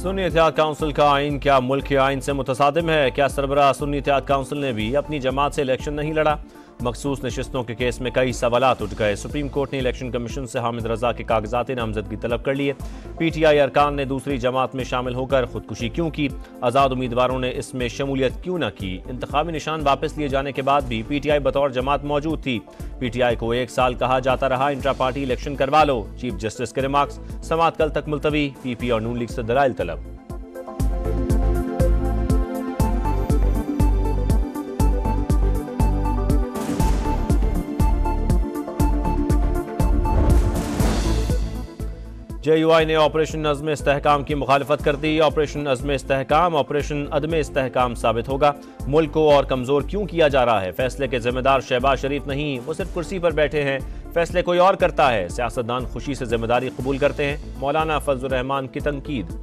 सुन्नी इत्तेहाद council का आइन क्या मुल्क के आइन से मुतसादिम है? क्या सरबराह सुन्नी इत्तेहाद काउंसिल ने भी अपनी जमात से इलेक्शन नहीं लड़ा? मखसूस नशिस्तों के केस में कई सवालात उठ गए। सुप्रीम कोर्ट ने इलेक्शन कमीशन से हामिद रजा के कागजात नामजदगी तलब कर लिए। PTI अरकान ने दूसरी जमात में शामिल होकर खुदकुशी क्यों की? आज़ाद उम्मीदवारों ने इसमें शमूलियत क्यों न की? इंतखाबी निशान वापस लिए जाने के बाद भी PTI बतौर जमात मौजूद थी। PTI को 1 साल कहा जाता रहा इंट्रा पार्टी इलेक्शन करवा लो। चीफ जस्टिस के रिमार्क्स। समाअत कल तक मुलतवी। PP और नून लीग से दलाइल तलब। JUI ने ऑपरेशन नज़्म इस्तेहकाम की मुखालफत कर दी। ऑपरेशन नज़्म इस्तेहकाम ऑपरेशन अदम इस्तेहकाम साबित होगा। मुल्क को और कमज़ोर क्यों किया जा रहा है? फैसले के जिम्मेदार शहबाज शरीफ नहीं, वो सिर्फ कुर्सी पर बैठे हैं। फैसले कोई और करता है। सियासतदान खुशी से जिम्मेदारी कबूल करते हैं। मौलाना फजलुर रहमान की तनकीद।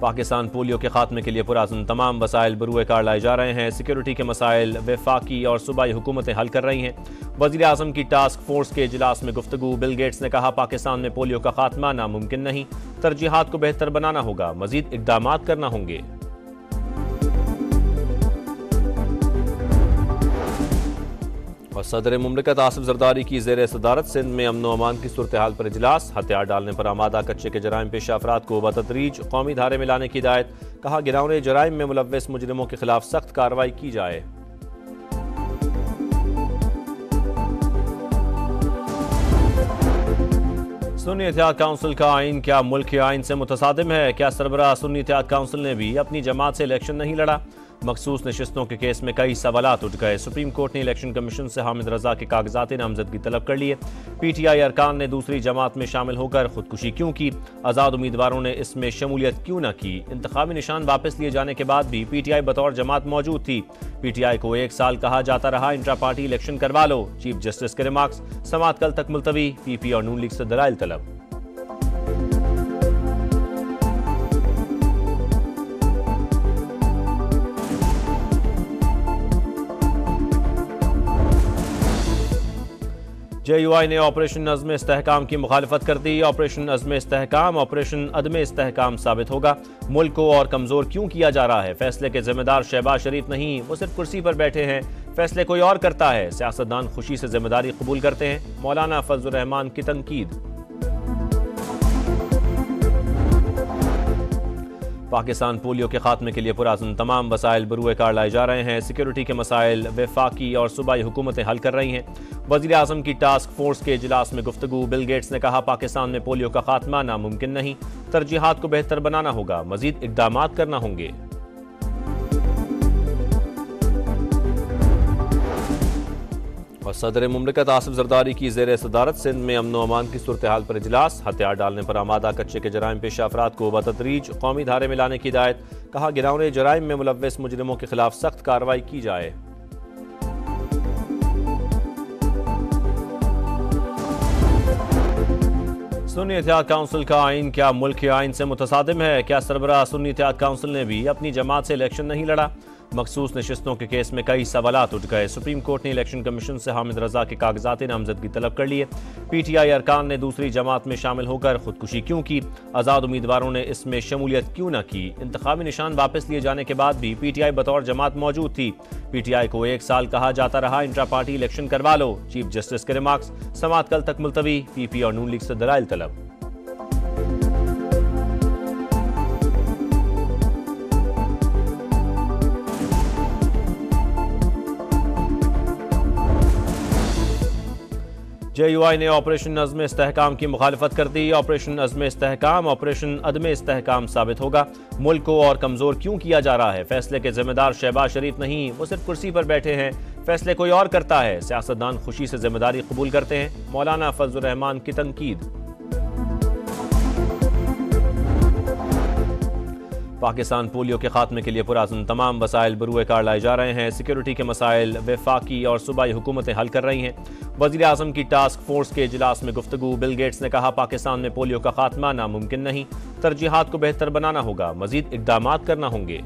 पाकिस्तान पोलियो के खात्मे के लिए पुराज़म तमाम वसाइल बरूए कार लाए जा रहे हैं। सिक्योरिटी के मसाइल वफाकी और सूबाई हुकूमतें हल कर रही हैं। वज़ीर आज़म की टास्क फोर्स के इजलास में गुफ्तगू। बिल गेट्स ने कहा पाकिस्तान में पोलियो का खात्मा नामुमकिन नहीं, तरजीहात को बेहतर बनाना होगा, मजीद इक़दामात करना होंगे। और सदर मुमलिकत आसिफ जरदारी की ज़ेर सदारत सिंध में अमन व अमान की सूरत हाल पर इजलास। हथियार डालने पर आमादा कच्चे के जराइम पेशा अफराद को बतदरीज कौमी धारे में लाने की हिदायत। कहा गिरौने जराइम में मुलव्वस मुजरिमों के खिलाफ सख्त कार्रवाई की जाए। सुन्नी इत्तेहाद काउंसिल का आइन क्या मुल्क के आइन से मुतसादिम है? क्या सरबराह सुन्नी इत्तेहाद काउंसिल ने भी अपनी जमात से इलेक्शन नहीं लड़ा? मखसूस नशिस्तों के केस में कई सवालात उठ गए। सुप्रीम कोर्ट ने इलेक्शन कमीशन से हामिद रजा के कागजात नामजदगी तलब कर लिए। PTI अरकान ने दूसरी जमात में शामिल होकर खुदकुशी क्यों की? आज़ाद उम्मीदवारों ने इसमें शमूलियत क्यों न की? इंतखाबी निशान वापस लिए जाने के बाद भी PTI बतौर जमात मौजूद थी। PTI को 1 साल कहा जाता रहा इंट्रा पार्टी इलेक्शन करवा लो। चीफ जस्टिस के रिमार्क्स। समाअत कल तक मुलतवी। PP और नून लीग से दलाइल तलब। JUI ने ऑपरेशन नज़्म इस्तेहकाम की मुखालफत कर दी। ऑपरेशन नज़्म इस्तेहकाम ऑपरेशन अदम इस्तेहकाम साबित होगा। मुल्क को और कमज़ोर क्यों किया जा रहा है? फैसले के जिम्मेदार शहबाज शरीफ नहीं, वो सिर्फ कुर्सी पर बैठे हैं। फैसले कोई और करता है। सियासतदान खुशी से जिम्मेदारी कबूल करते हैं। मौलाना फजलुर रहमान की तनकीद। पाकिस्तान पोलियो के खात्मे के लिए पुराज़म तमाम वसाइल बरूए कार लाए जा रहे हैं। सिक्योरिटी के मसाइल वफाकी और सूबाई हुकूमतें हल कर रही हैं। वज़ीर आज़म की टास्क फोर्स के इजलास में गुफ्तगू। बिल गेट्स ने कहा पाकिस्तान में पोलियो का खात्मा नामुमकिन नहीं, तरजीहात को बेहतर बनाना होगा, मजीद इक़दामात करना होंगे। और सदर मुमलिकत आसिफ जरदारी की ज़ेर सदारत सिंध में अमन व अमान की सूरत हाल पर इजलास। हथियार डालने पर आमादा कच्चे के जराइम पेशा अफराद को बतदरीज कौमी धारे में लाने की हिदायत। कहा गिरौने जराइम में मुलव्वस मुजरिमों के खिलाफ सख्त कार्रवाई की जाए। सुन्नी इत्तेहाद काउंसिल का आइन क्या मुल्क के आइन से मुतसादिम है? क्या सरबराह सुन्नी इत्तेहाद काउंसिल ने भी अपनी जमात से इलेक्शन नहीं लड़ा? मखसूस नशिस्तों के केस में कई सवालात उठ गए। सुप्रीम कोर्ट ने इलेक्शन कमीशन से हामिद रजा के कागजात नामजदगी तलब कर लिए। PTI अरकान ने दूसरी जमात में शामिल होकर खुदकुशी क्यों की? आज़ाद उम्मीदवारों ने इसमें शमूलियत क्यों न की? इंतखाबी निशान वापस लिए जाने के बाद भी PTI बतौर जमात मौजूद थी। PTI को 1 साल कहा जाता रहा इंट्रा पार्टी इलेक्शन करवा लो। चीफ जस्टिस के रिमार्क्स। समाअत कल तक मुलतवी। PP और नून लीग से दलाइल तलब। JUI ने ऑपरेशन नज़्म इस्तेहकाम की मुखालफत कर दी। ऑपरेशन नज़्म इस्तेहकाम ऑपरेशन अदम इस्तेहकाम साबित होगा। मुल्क को और कमज़ोर क्यों किया जा रहा है? फैसले के जिम्मेदार शहबाज शरीफ नहीं, वो सिर्फ कुर्सी पर बैठे हैं। फैसले कोई और करता है। सियासतदान खुशी से जिम्मेदारी कबूल करते हैं। मौलाना फजलुर रहमान की तनकीद। पाकिस्तान पोलियो के खात्मे के लिए पुराज़म तमाम वसाइल बरूए कार लाए जा रहे हैं। सिक्योरिटी के मसाइल वफाकी और सूबाई हुकूमतें हल कर रही हैं। वज़ीर आज़म की टास्क फोर्स के इजलास में गुफ्तगू। बिल गेट्स ने कहा पाकिस्तान में पोलियो का खात्मा नामुमकिन नहीं, तरजीहात को बेहतर बनाना होगा, मजीद इक़दामात करना होंगे।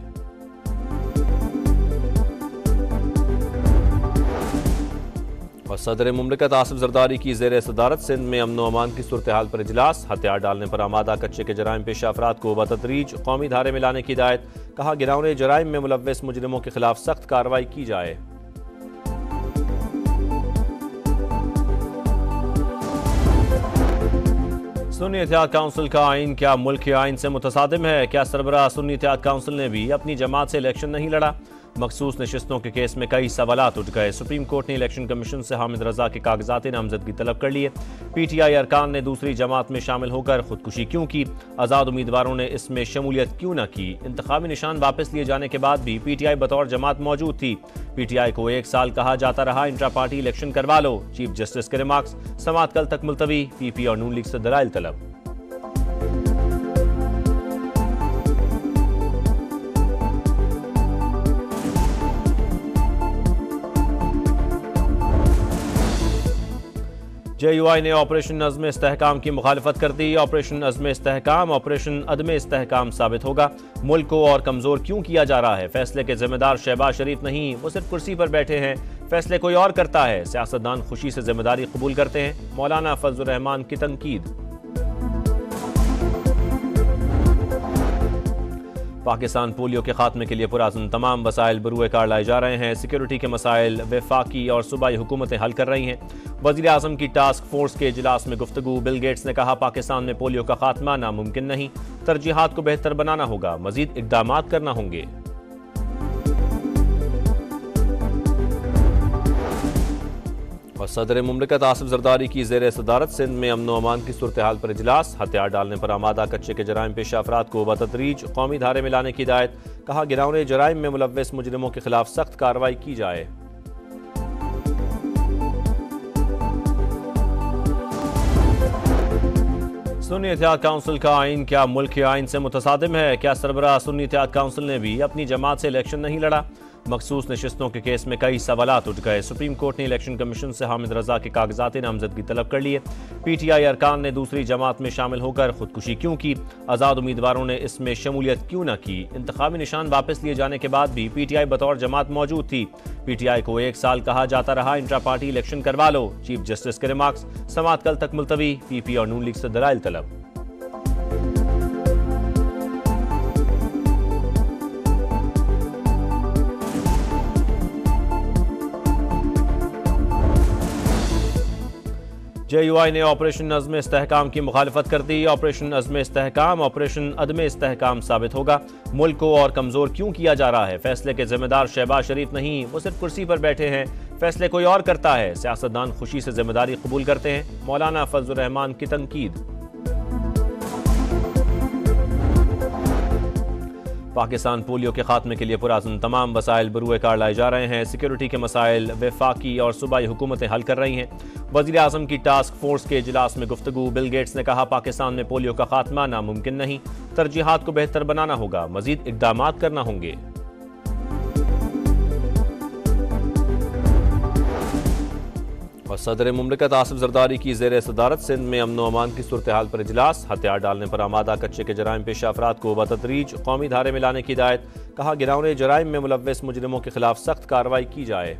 और सदर मुमलिकत आसिफ जरदारी की ज़ेर सदारत सिंध में अमन व अमान की सूरत हाल पर इजलास। हथियार डालने पर आमादा कच्चे के जराइम पेशा अफराद को बतदरीज कौमी धारे में लाने की हिदायत। कहा गिरौने जराइम में मुलव्वस मुजरिमों के खिलाफ सख्त कार्रवाई की जाए। सुन्नी इत्तेहाद काउंसिल का आइन क्या मुल्क के आइन से मुतसादिम है? क्या सरबराह सुन्नी इत्तेहाद काउंसिल ने भी अपनी जमात से इलेक्शन नहीं लड़ा? मखसूस नशिस्तों के केस में कई सवालात उठ गए। सुप्रीम कोर्ट ने इलेक्शन कमीशन से हामिद रजा के कागजात नामजदगी तलब कर लिए। PTI अरकान ने दूसरी जमात में शामिल होकर खुदकुशी क्यों की? आज़ाद उम्मीदवारों ने इसमें शमूलियत क्यों न की? इंतखाबी निशान वापस लिए जाने के बाद भी PTI बतौर जमात मौजूद थी। PTI को 1 साल कहा जाता रहा इंट्रा पार्टी इलेक्शन करवा लो। चीफ जस्टिस के रिमार्क्स। समाअत कल तक मुलतवी। PP और नून लीग से दलाइल तलब। JUI ने ऑपरेशन अज़्म इस्तेहकाम की मुखालफत कर दी। ऑपरेशन अज़्म इस्तेहकाम ऑपरेशन अदम इस्तेहकाम साबित होगा। मुल्क को और कमज़ोर क्यों किया जा रहा है? फैसले के जिम्मेदार शहबाज शरीफ नहीं, वो सिर्फ कुर्सी पर बैठे हैं। फैसले कोई और करता है। सियासतदान खुशी से जिम्मेदारी कबूल करते हैं। मौलाना फजलुर रहमान की तनकीद। पाकिस्तान पोलियो के खात्मे के लिए पुराज़न तमाम वसाइल बरूए कार लाए जा रहे हैं। सिक्योरिटी के मसाइल वफाकी और सूबाई हुकूमतें हल कर रही हैं। वज़ीर आज़म की टास्क फोर्स के इजलास में गुफ्तगू। बिल गेट्स ने कहा पाकिस्तान में पोलियो का खात्मा नामुमकिन नहीं, तरजीहात को बेहतर बनाना होगा, मजीद इक़दामात करना होंगे। और सदर मुमलिकत आसिफ जरदारी की ज़ेर सदारत सिंध में अमन व अमान की सूरत हाल पर इजलास। हथियार डालने पर आमादा कच्चे के जराइम पेशा अफराद को बतदरीज कौमी धारे में लाने की हिदायत। कहा गिरौने जराइम में मुलव्वस मुजरिमों के खिलाफ सख्त कार्रवाई की जाए। सुन्नी इत्तेहाद काउंसिल का आइन क्या मुल्क के आइन से मुतसादिम है? क्या सरबराह सुन्नी इत्तेहाद काउंसिल ने भी अपनी जमात से इलेक्शन नहीं लड़ा? मखसूस नशिस्तों के केस में कई सवालात उठ गए। सुप्रीम कोर्ट ने इलेक्शन कमीशन से हामिद रजा के कागजात नामजदगी तलब कर लिए। PTI अरकान ने दूसरी जमात में शामिल होकर खुदकुशी क्यों की? आज़ाद उम्मीदवारों ने इसमें शमूलियत क्यों न की? इंतखाबी निशान वापस लिए जाने के बाद भी PTI बतौर जमात मौजूद थी। PTI को 1 साल कहा जाता रहा इंट्रा पार्टी इलेक्शन करवा लो। चीफ जस्टिस के रिमार्क्स। समाअत कल तक मुलतवी। PP और नून लीग से दलाइल तलब। JUI ने ऑपरेशन अज़्म इस्तेहकाम की मुखालफत कर दी। ऑपरेशन अज़्म इस्तेहकाम ऑपरेशन अदम इस्तेहकाम साबित होगा। मुल्क को और कमज़ोर क्यों किया जा रहा है? फैसले के जिम्मेदार शहबाज शरीफ नहीं, वो सिर्फ कुर्सी पर बैठे हैं। फैसले कोई और करता है। सियासतदान खुशी से जिम्मेदारी कबूल करते हैं। मौलाना फजलुर रहमान की तनकीद। पाकिस्तान पोलियो के खात्मे के लिए पुराज़न तमाम वसाइल बरूए कार लाए जा रहे हैं। सिक्योरिटी के मसाइल वफाकी और सूबाई हुकूमतें हल कर रही हैं। वज़ीर आज़म की टास्क फोर्स के इजलास में गुफ्तगू। बिल गेट्स ने कहा पाकिस्तान में पोलियो का खात्मा नामुमकिन नहीं, तरजीहात को बेहतर बनाना होगा, मजीद इक़दामात करना होंगे। और सदर मुमलिकत आसिफ जरदारी की ज़ेर सदारत सिंध में अमन व अमान की सूरत हाल पर इजलास। हथियार डालने पर आमादा कच्चे के जराइम पेशा अफराद को बतदरीज कौमी धारे में लाने की हिदायत। कहा गिरौने जराइम में मुलव्वस मुजरिमों के खिलाफ सख्त कार्रवाई की जाए।